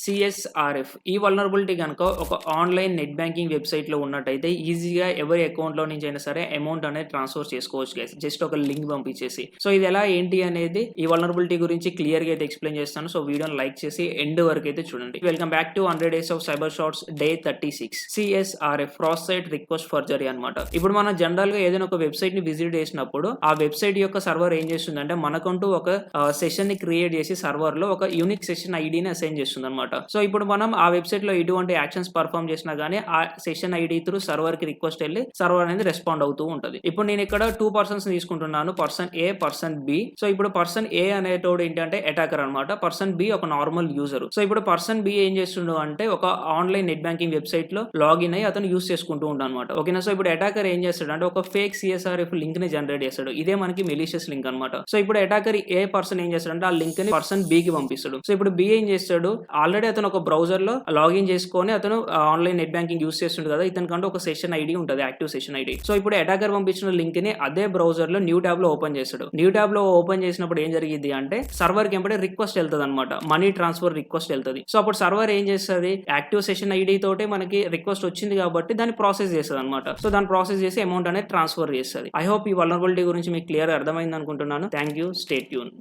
CSRF ఈ vulnerability కనుక ఒక ఆన్లైన్ నెట్ బ్యాంకింగ్ వెబ్సైట్ లో ఉన్నట్టయితే ఈజీగా ఎవరి అకౌంట్ లో నుంచి అయినా సరే అమౌంట్ అనేది ట్రాన్స్ఫర్ చేసుకోవచ్చు గైస్, జస్ట్ ఒక లింక్ పంపించేసి. సో ఇది ఎలా ఏంటి అనేది ఈ వల్నరబిలిటీ గురించి క్లియర్ గా అయితే ఎక్స్ప్లెయిన్ చేస్తాను. సో వీడియోని లైక్ చేసి ఎండ్ వరకు అయితే చూడండి. Welcome back to 100 Days of Cyber Shots day 36. CSRF cross site request forgery అనమాట. ఇప్పుడు మనం జనరల్ గా ఏదైనా ఒక వెబ్సైట్ ని విజిట్ చేసినప్పుడు ఆ వెబ్సైట్ యొక్క సర్వర్ ఏం చేస్తుందంటే మనకంటూ ఒక సెషన్ ని క్రియేట్ చేసి సర్వర్ లో ఒక యూనిక్ సెషన్ ఐడిని అసైన్ చేస్తుంది అనమాట. సో ఇప్పుడు మనం ఆ వెబ్సైట్ లో ఎటువంటి యాక్షన్స్ పర్ఫామ్ చేసినా గానీ ఆ సెషన్ ఐడి త్రూ సర్వర్ కి రిక్వెస్ట్ వెళ్ళి సర్వర్ అనేది రెస్పాండ్ అవుతూ ఉంటది. ఇప్పుడు నేను ఇక్కడ 2 పర్సన్స్ తీసుకుంటున్నాను, పర్సన్ ఏ, పర్సన్ బి. సో ఇప్పుడు పర్సన్ ఏ అనేటోడు ఏంటంటే అటాకర్ అనమాట, పర్సన్ బి ఒక నార్మల్ యూజర్. సో ఇప్పుడు పర్సన్ బి ఏం చేస్తుండు అంటే ఒక ఆన్లైన్ నెట్ బ్యాంకింగ్ వెబ్సైట్ లో లాగిన్ అయ్యి అతను యూస్ చేసుకుంటూ ఉంటాడు అనమాట. ఓకేనా. సో ఇప్పుడు అటాకర్ ఏం చేస్తాడు అంటే ఒక ఫేక్ సిఎస్ఆర్ఎఫ్ లింక్ ని జనరేట్ చేస్తాడు. ఇదే మనకి మెలీషియస్ లింక్ అనమాట. సో ఇప్పుడు అటాకర్ ఏ పర్సన్ ఏం చేస్తాడంటే ఆ లింక్ ని పర్సన్ బి కి పంపిస్తాడు. సో ఇప్పుడు బి ఏం చేస్తాడు, ఆల్రెడీ అతను ఒక బ్రౌజర్ లో లాగిన్ చేసుకొని అతను ఆన్లైన్ నెట్ బ్యాంకింగ్ యూస్ చేస్తుండే కదా, ఇతనికంటే ఒక సెషన్ ఐడి ఉంటుంది, యాక్టివ్ సెషన్ ఐడి. సో ఇప్పుడు అటాకర్ పంపించిన లింక్ ని అదే బ్రౌజర్ లో న్యూ ట్యాబ్ లో ఓపెన్ చేస్తాడు. న్యూ ట్యాబ్ లో ఓపెన్ చేసినప్పుడు ఏం జరిగింది అంటే సర్వర్ కి ఎంబడే రిక్వెస్ట్ వెళ్తుంది అనమాట, మనీ ట్రాన్స్ఫర్ రిక్వెస్ట్ వెళ్తుంది. సో అప్పుడు సర్వర్ ఏం చేస్తుంది, యాక్టివ్ సెషన్ ఐడి తోటే మనకి రిక్వెస్ట్ వచ్చింది కాబట్టి దాన్ని ప్రాసెస్ చేస్తుంది అనమాట. సో దాన్ని ప్రాసెస్ చేసి అమౌంట్ అనేది ట్రాన్స్ఫర్ చేస్తుంది. ఐ హోప్ ఈ వల్నరబిలిటీ గురించి మీకు క్లియర్ అర్థమైంది అనుకుంటున్నాను. Thank you, stay tune.